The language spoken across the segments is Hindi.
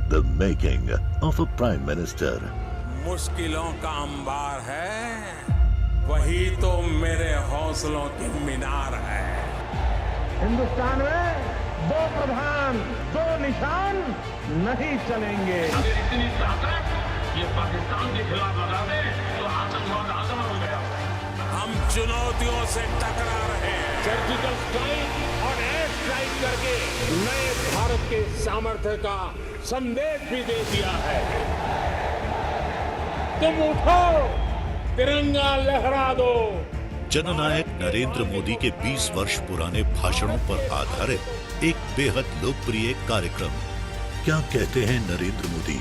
The making of a Prime Minister. मुश्किलों का अंबार है, वही तो मेरे हौसलों की मीनार है। हिंदुस्तान में दो प्रधान दो निशान नहीं चलेंगे। अगर इतनी ताकत ये पाकिस्तान के खिलाफ लगा दे तो आतंकवाद आजाद हो गया। हम चुनौतियों से टकरा रहे हैं। सर्जिकल स्ट्राइक और एयर स्ट्राइक करके नए भारत के सामर्थ्य का संदेश भी दे दिया है। तुम उठो, तिरंगा लहरा दो। जननायक नरेंद्र मोदी के 20 वर्ष पुराने भाषणों पर आधारित एक बेहद लोकप्रिय कार्यक्रम। क्या कहते हैं नरेंद्र मोदी?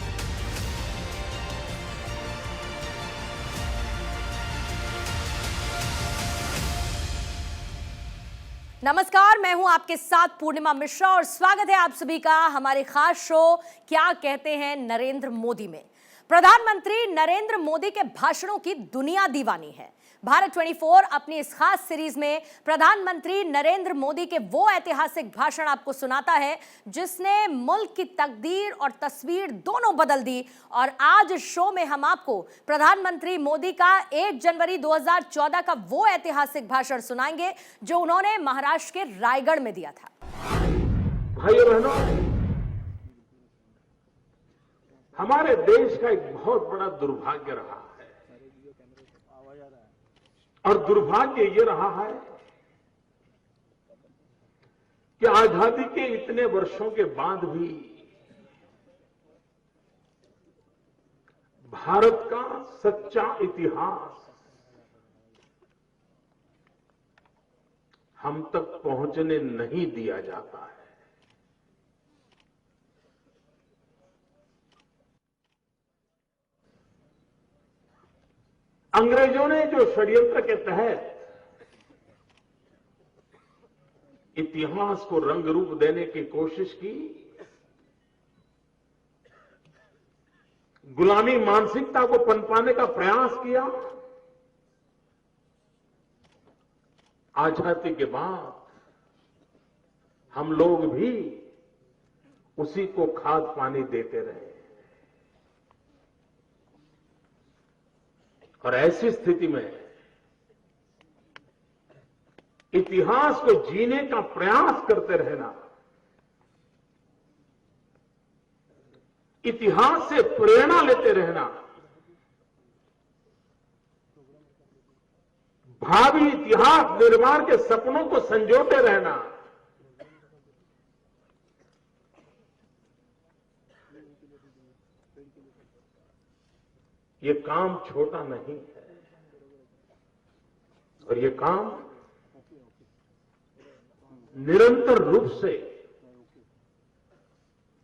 नमस्कार, मैं हूं आपके साथ पूर्णिमा मिश्रा और स्वागत है आप सभी का हमारे खास शो क्या कहते हैं नरेंद्र मोदी में। प्रधानमंत्री नरेंद्र मोदी के भाषणों की दुनिया दीवानी है। भारत 24 अपनी इस खास सीरीज में प्रधानमंत्री नरेंद्र मोदी के वो ऐतिहासिक भाषण आपको सुनाता है जिसने मुल्क की तकदीर और तस्वीर दोनों बदल दी। और आज इस शो में हम आपको प्रधानमंत्री मोदी का 1 जनवरी 2014 का वो ऐतिहासिक भाषण सुनाएंगे जो उन्होंने महाराष्ट्र के रायगढ़ में दिया था। भाइयों बहनों, हमारे देश का एक बहुत बड़ा दुर्भाग्य रहा है और दुर्भाग्य ये रहा है कि आजादी के इतने वर्षों के बाद भी भारत का सच्चा इतिहास हम तक पहुंचने नहीं दिया जाता है। अंग्रेजों ने जो षड्यंत्र के तहत इतिहास को रंग रूप देने की कोशिश की, गुलामी मानसिकता को पनपाने का प्रयास किया, आजादी के बाद हम लोग भी उसी को खाद पानी देते रहे। और ऐसी स्थिति में इतिहास को जीने का प्रयास करते रहना, इतिहास से प्रेरणा लेते रहना, भावी इतिहास निर्माण के सपनों को संजोते रहना, ये काम छोटा नहीं है और ये काम निरंतर रूप से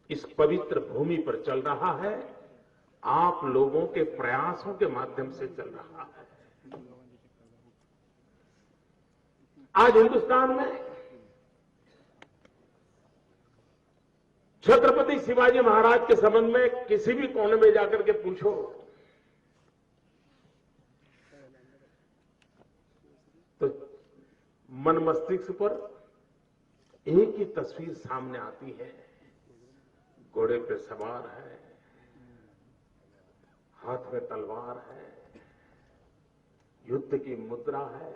इस पवित्र भूमि पर चल रहा है, आप लोगों के प्रयासों के माध्यम से चल रहा है। आज हिंदुस्तान में छत्रपति शिवाजी महाराज के संबंध में किसी भी कोने में जाकर के पूछो तो मन मस्तिष्क पर एक ही तस्वीर सामने आती है। घोड़े पे सवार है, हाथ में तलवार है, युद्ध की मुद्रा है।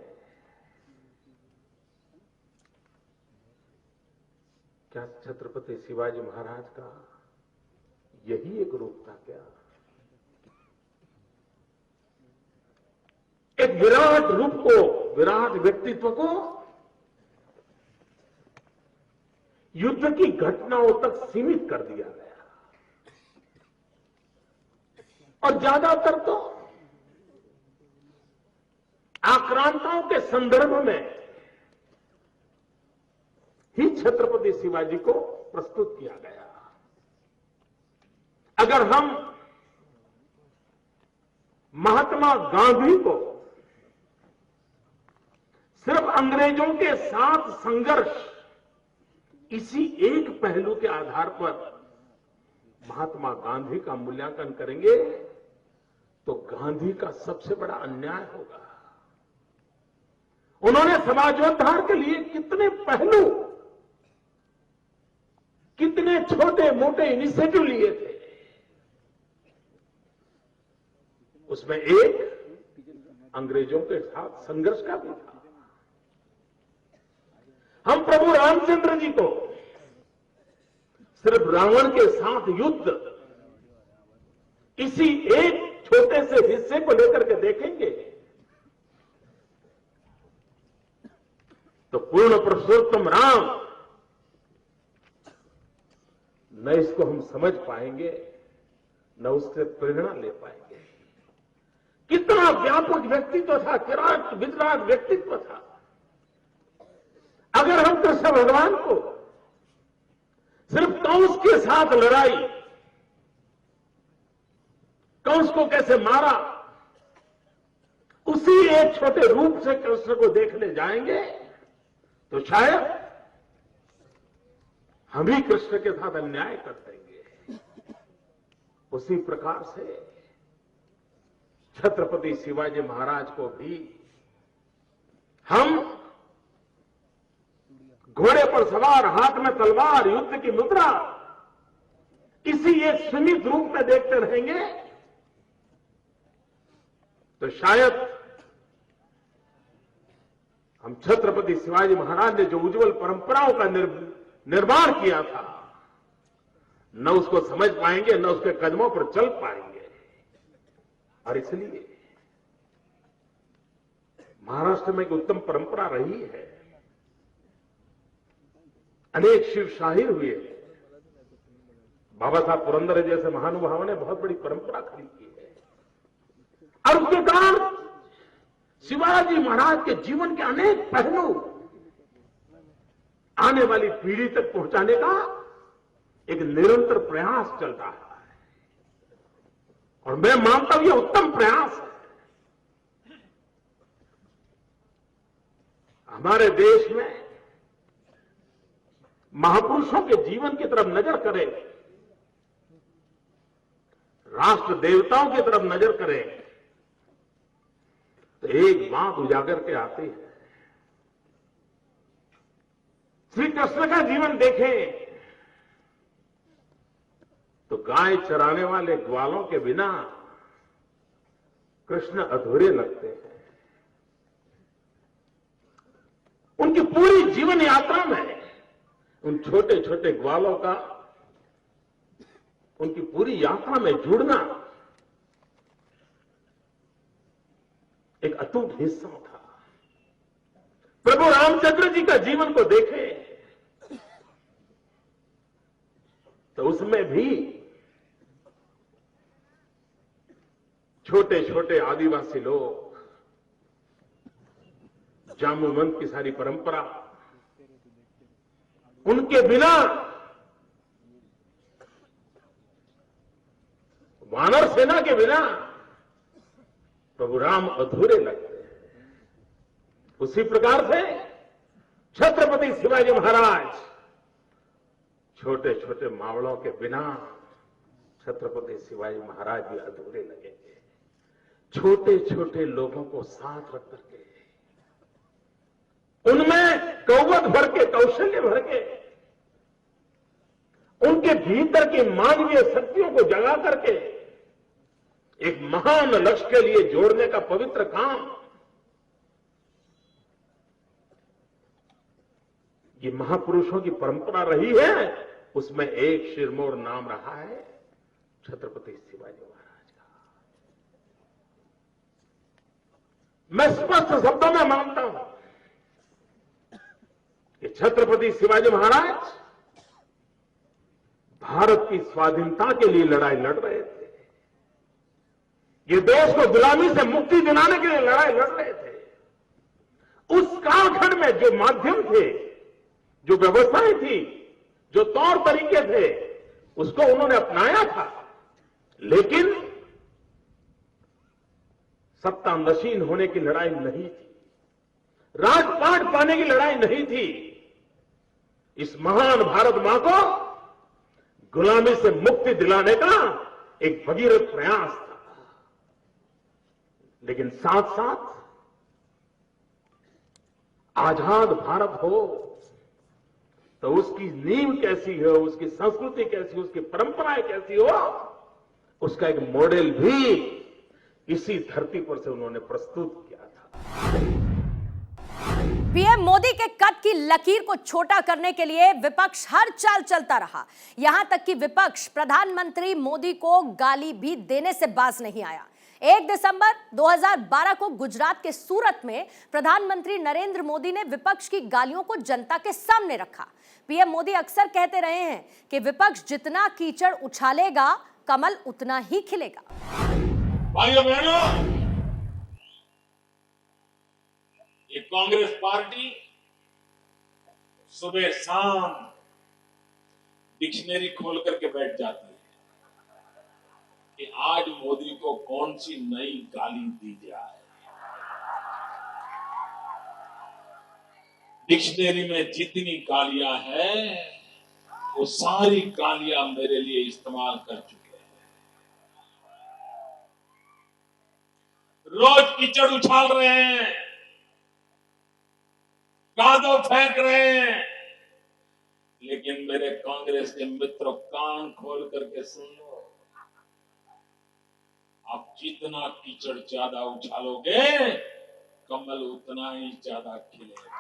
क्या छत्रपति शिवाजी महाराज का यही एक रूप था क्या? एक विराट रूप को, विराट व्यक्तित्व को युद्ध की घटनाओं तक सीमित कर दिया गया और ज्यादातर तो आक्रांताओं के संदर्भ में ही छत्रपति शिवाजी को प्रस्तुत किया गया। अगर हम महात्मा गांधी को सिर्फ अंग्रेजों के साथ संघर्ष इसी एक पहलू के आधार पर महात्मा गांधी का मूल्यांकन करेंगे तो गांधी का सबसे बड़ा अन्याय होगा। उन्होंने समाजोद्धार के लिए कितने पहलू, कितनी कितने छोटे मोटे इनिशिएटिव लिए थे, उसमें एक अंग्रेजों के साथ संघर्ष का भी था। हम प्रभु रामचंद्र जी को सिर्फ रावण के साथ युद्ध इसी एक छोटे से हिस्से को लेकर के देखेंगे तो पूर्ण पुरुषोत्तम राम न इसको हम समझ पाएंगे न उससे प्रेरणा ले पाएंगे। कितना व्यापक व्यक्तित्व था, विराट विराट व्यक्तित्व था। अगर हम कृष्ण भगवान को सिर्फ कंस के साथ लड़ाई, कंस को कैसे मारा, उसी एक छोटे रूप से कृष्ण को देखने जाएंगे तो शायद हम ही कृष्ण के साथ अन्याय कर देंगे। उसी प्रकार से छत्रपति शिवाजी महाराज को भी हम घोड़े पर सवार, हाथ में तलवार, युद्ध की मुद्रा, इसी एक सीमित रूप में देखते रहेंगे तो शायद हम छत्रपति शिवाजी महाराज ने जो उज्जवल परंपराओं का निर्माण किया था न उसको समझ पाएंगे, न उसके कदमों पर चल पाएंगे। और इसलिए महाराष्ट्र में एक उत्तम परंपरा रही है, अनेक शिव शाहीर हुए। बाबा साहब पुरंदरे जैसे महानुभावों ने बहुत बड़ी परंपरा खड़ी की है और उसके कारण शिवाजी महाराज के जीवन के अनेक पहलू आने वाली पीढ़ी तक पहुंचाने का एक निरंतर प्रयास चल रहा है और मैं मानता हूं यह उत्तम प्रयास है। हमारे देश में महापुरुषों के जीवन की तरफ नजर करें, राष्ट्र देवताओं की तरफ नजर करें तो एक बात उजागर के आती है। श्री कृष्ण का जीवन देखें तो गाय चराने वाले ग्वालों के बिना कृष्ण अधूरे लगते हैं। उनकी पूरी जीवन यात्रा में उन छोटे छोटे ग्वालों का उनकी पूरी यात्रा में जुड़ना एक अटूट हिस्सा था। प्रभु रामचंद्र जी का जीवन को देखें तो उसमें भी छोटे छोटे आदिवासी लोग, जामुवंत की सारी परंपरा, उनके बिना वानर सेना के बिना प्रभु राम अधूरे लगते हैं। उसी प्रकार से छत्रपति शिवाजी महाराज छोटे छोटे मावड़ों के बिना छत्रपति शिवाजी महाराज भी अधूरे लगेंगे। छोटे छोटे लोगों को साथ रख करके उनमें कौवत भर के, कौशल्य भर के, उनके भीतर की मानवीय शक्तियों को जगा करके एक महान लक्ष्य के लिए जोड़ने का पवित्र काम ये महापुरुषों की परंपरा रही है। उसमें एक शिरमोर नाम रहा है छत्रपति शिवाजी महाराज का। मैं स्पष्ट शब्दों में मानता हूं कि छत्रपति शिवाजी महाराज भारत की स्वाधीनता के लिए लड़ाई लड़ रहे थे। ये देश को गुलामी से मुक्ति दिलाने के लिए लड़ाई लड़ रहे थे। उस कालखंड में जो माध्यम थे, जो व्यवस्थाएं थी, जो तौर तरीके थे, उसको उन्होंने अपनाया था। लेकिन सत्ता नशीन होने की लड़ाई नहीं थी, राजपाट पाने की लड़ाई नहीं थी। इस महान भारत मां को गुलामी से मुक्ति दिलाने का एक भगीरथ प्रयास था। लेकिन साथ साथ आजाद भारत हो, तो उसकी नींव कैसी हो, उसकी संस्कृति कैसी हो, उसकी परंपराएं कैसी हो, उसका एक मॉडल भी इसी धरती पर से उन्होंने प्रस्तुत किया था। पीएम मोदी के कद की लकीर को छोटा करने के लिए विपक्ष हर चाल चलता रहा। यहां तक कि विपक्ष प्रधानमंत्री मोदी को गाली भी देने से बाज नहीं आया। 1 दिसंबर 2012 को गुजरात के सूरत में प्रधानमंत्री नरेंद्र मोदी ने विपक्ष की गालियों को जनता के सामने रखा। पीएम मोदी अक्सर कहते रहे हैं कि विपक्ष जितना कीचड़ उछालेगा, कमल उतना ही खिलेगा। भाइयों बहनों, ये कांग्रेस पार्टी सुबह शाम डिक्शनरी खोल करके बैठ जाती है कि आज मोदी को कौन सी नई गाली दी जाए। डिक्शनरी में जितनी गालियां हैं वो सारी गालियां मेरे लिए इस्तेमाल कर चुके हैं। रोज कीचड़ उछाल रहे हैं, कादो फेंक रहे हैं, लेकिन मेरे कांग्रेस के मित्रों, कान खोल करके सुन लो, आप जितना कीचड़ ज्यादा उछालोगे, कमल उतना ही ज्यादा खिलेगा।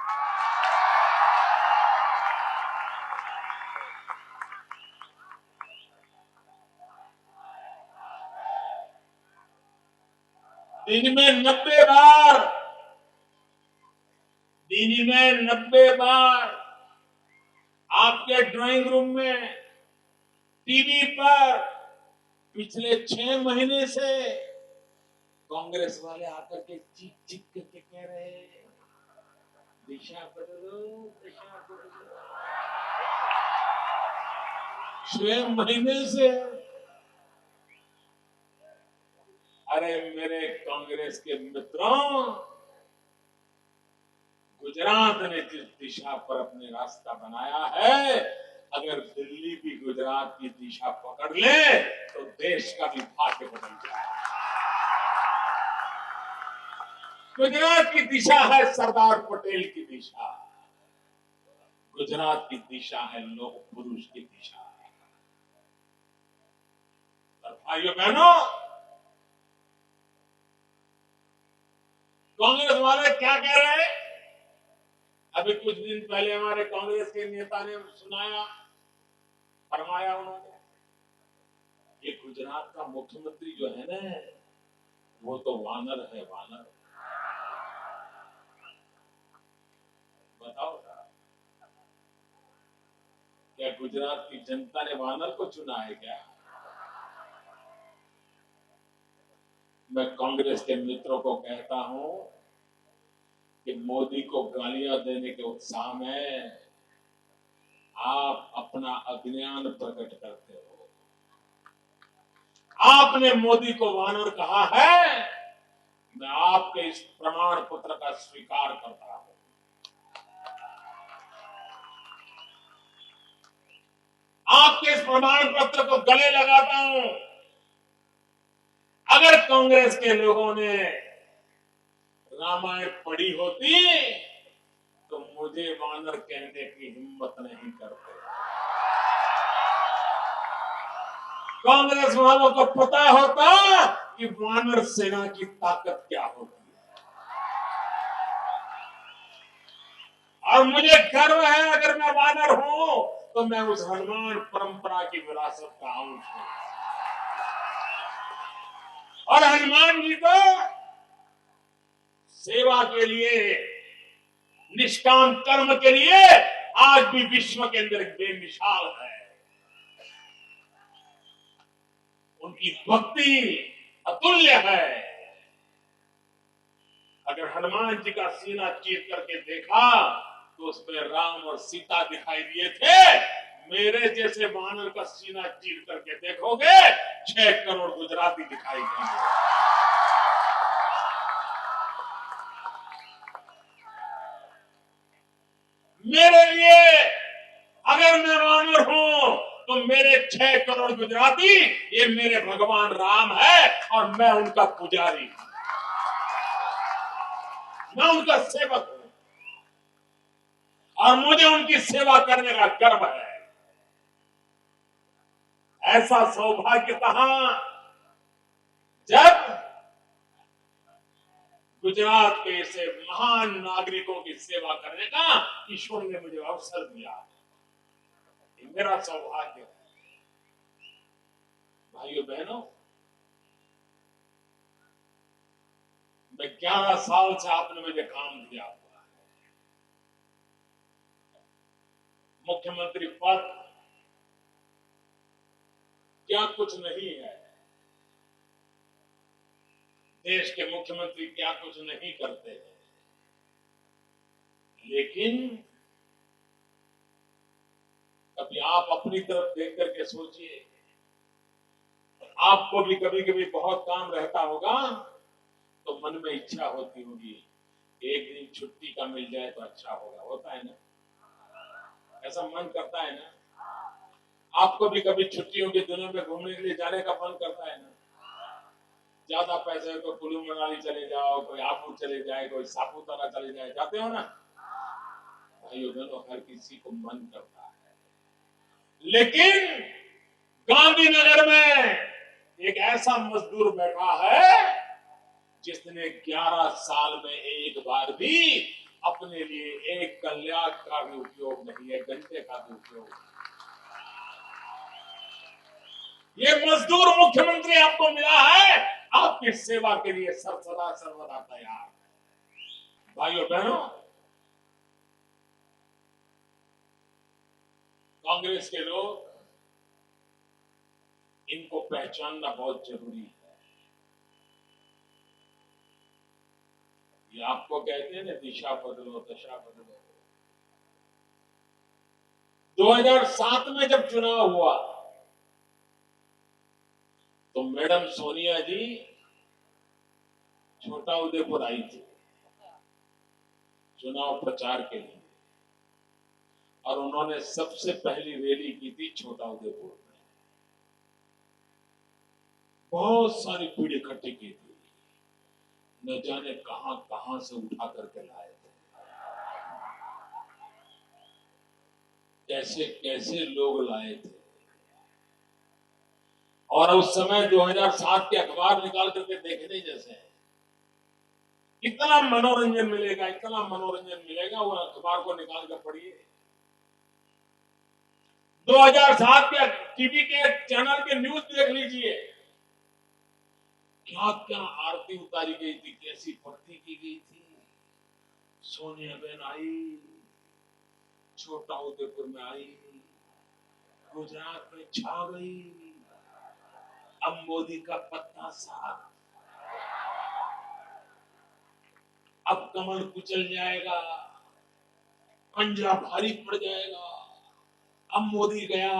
दिन में 90 बार आपके ड्राइंग रूम में, टीवी पर पिछले 6 महीने से कांग्रेस वाले आकर के चीख चीख करके कह रहे हैं, दिशा बदलो, दिशा बदलो। 6 महीने से। अरे मेरे कांग्रेस के मित्रों, गुजरात ने जिस दिशा पर अपने रास्ता बनाया है, अगर दिल्ली भी गुजरात की दिशा पकड़ ले तो देश का भी भाग्य बदल जाए। गुजरात की दिशा है सरदार पटेल की दिशा, गुजरात की दिशा है लोक पुरुष की दिशा। और भाइयों बहनों, कांग्रेस वाले क्या कह रहे हैं? अभी कुछ दिन पहले हमारे कांग्रेस के नेता ने सुनाया, फरमाया उन्होंने, ये गुजरात का मुख्यमंत्री जो है ना, वो तो वानर है, वानर। बताओ क्या गुजरात की जनता ने वानर को चुना है क्या? मैं कांग्रेस के मित्रों को कहता हूं कि मोदी को गालियां देने के उत्साह में आप अपना अज्ञान प्रकट करते हो। आपने मोदी को वानर कहा है, मैं आपके इस प्रमाण पत्र का स्वीकार करता हूं। आपके इस प्रमाण पत्र को गले लगाता हूं। अगर कांग्रेस के लोगों ने रामायण पढ़ी होती तो मुझे वानर कहने की हिम्मत नहीं करते। कांग्रेस वालों को पता होता कि वानर सेना की ताकत क्या होती है। और मुझे गर्व है, अगर मैं वानर हूं तो मैं उस हनुमान परंपरा की विरासत का अंश हूं। और हनुमान जी को सेवा के लिए, निष्काम कर्म के लिए आज भी विश्व के अंदर बेमिसाल है। उनकी भक्ति अतुल्य है। अगर हनुमान जी का सीना चीर करके देखा तो उसमें राम और सीता दिखाई दिए थे। मेरे जैसे वानर का सीना चीर करके देखोगे, 6 करोड़ गुजराती दिखाई देंगे। मेरे लिए अगर मैं वानर हूं तो मेरे 6 करोड़ गुजराती, ये मेरे भगवान राम है और मैं उनका पुजारी हूं, मैं उनका सेवक हूं। और मुझे उनकी सेवा करने का गर्व है। ऐसा सौभाग्य कहां जब गुजरात के ऐसे महान नागरिकों की सेवा करने का ईश्वर ने मुझे अवसर दिया। ये मेरा सौभाग्य है। भाइयों बहनों, मैं 11 साल से आपने मुझे काम दिया हुआ है। मुख्यमंत्री पद क्या कुछ नहीं है। देश के मुख्यमंत्री क्या कुछ नहीं करते हैं, लेकिन कभी आप अपनी तरफ देख करके सोचिए, आपको भी कभी कभी बहुत काम रहता होगा तो मन में इच्छा होती होगी एक दिन छुट्टी का मिल जाए तो अच्छा होगा। होता है ना, ऐसा मन करता है ना। आपको भी कभी छुट्टियों के दिनों में घूमने के लिए जाने का मन करता है ना। ज्यादा पैसे तो कुल्लू मनाली चले जाओ, कोई आबू चले जाए, कोई सापुतारा चले जाए, जाते हो ना भाइयों बहनों, हर किसी को मन करता है। लेकिन गांधीनगर में एक ऐसा मजदूर बैठा है जिसने 11 साल में एक बार भी अपने लिए एक कल्याण का भी उपयोग नहीं है, घंटे का भी उपयोग नहीं। ये मजदूर मुख्यमंत्री आपको मिला है, आपकी सेवा के लिए सदा सर्वदा तैयार है। भाइयों बहनों, कांग्रेस के लोग, इनको पहचानना बहुत जरूरी है। ये आपको कहते हैं ना, दिशा बदलो दशा बदलो। 2007 में जब चुनाव हुआ तो मैडम सोनिया जी छोटा उदेपुर आई थी चुनाव प्रचार के लिए, और उन्होंने सबसे पहली रैली की थी छोटा उदेपुर में। बहुत सारी भीड़ इकट्ठी की थी, न जाने कहां कहां से उठा करके लाए थे, कैसे कैसे लोग लाए थे। और उस समय 2007 के अखबार निकाल करके देखने जैसे है। इतना मनोरंजन मिलेगा, इतना मनोरंजन मिलेगा, वो अखबार को निकाल कर पढ़िए। 2007 के टीवी के चैनल के न्यूज देख लीजिए, क्या क्या आरती उतारी गई थी, कैसी भक्ति की गई थी। सोनिया बहन आई, छोटा उदेपुर में आई, गुजरात में छा गई। अब मोदी का पत्ता साफ, अब कमल कुचल जाएगा, पंजा भारी पड़ जाएगा। अब मोदी गया,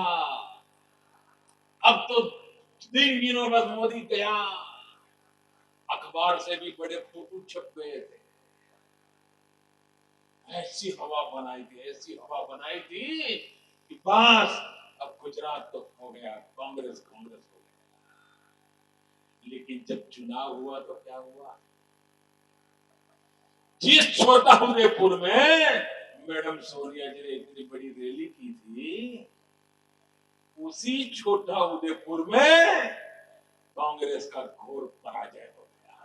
अब तो 3 दिनों बाद मोदी गया। अखबार से भी बड़े फोटो छप गए थे। ऐसी हवा बनाई थी, ऐसी हवा बनाई थी कि बस अब गुजरात तो हो गया, कांग्रेस हो गया। लेकिन जब चुनाव हुआ तो क्या हुआ? जिस छोटा उदेपुर में मैडम सोनिया जी ने इतनी बड़ी रैली की थी, उसी छोटा उदेपुर में कांग्रेस का घोर पराजय हो गया।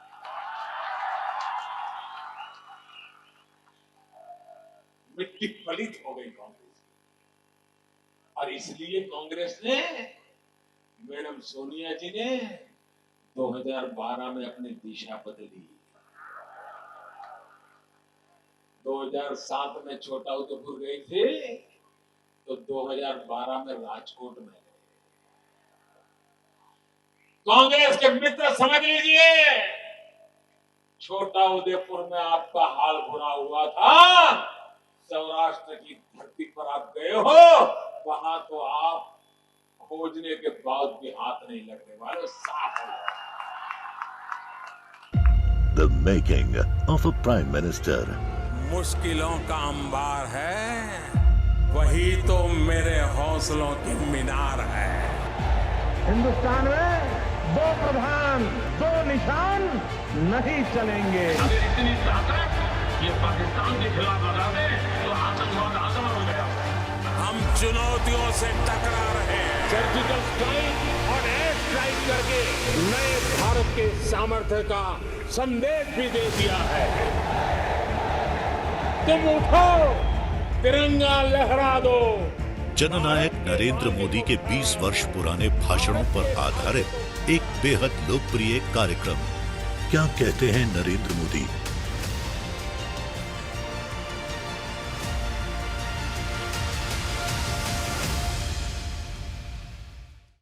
मिट्टी पलित हो गई कांग्रेस की, और इसलिए कांग्रेस ने, मैडम सोनिया जी ने 2012 में अपनी दिशा बदली। 2007 में छोटा उदेपुर गई थी तो 2012 में राजकोट में गए। कांग्रेस के मित्र समझ लीजिए, छोटा उदेपुर में आपका हाल बुरा हुआ था, सौराष्ट्र की धरती पर आप गए हो, वहां तो आप खोजने के बाद भी हाथ नहीं लगने वाले, साफ हो। The making of a prime minister. मुश्किलों का अंबार है, वही तो मेरे हौसलों की मीनार है। हिंदुस्तान में 2 प्रधान 2 निशान नहीं चलेंगे। अगर इतनी ताकत ये पाकिस्तान के खिलाफ लगा दे तो आतंकवाद चुनौतियों से टकरा रहे हैं। सर्जिकल स्ट्राइक और एयर स्ट्राइक करके नए भारत के सामर्थ्य का संदेश भी दे दिया है। तुम उठो, तिरंगा लहरा दो। जननायक नरेंद्र मोदी के 20 वर्ष पुराने भाषणों पर आधारित एक बेहद लोकप्रिय कार्यक्रम क्या कहते हैं नरेंद्र मोदी।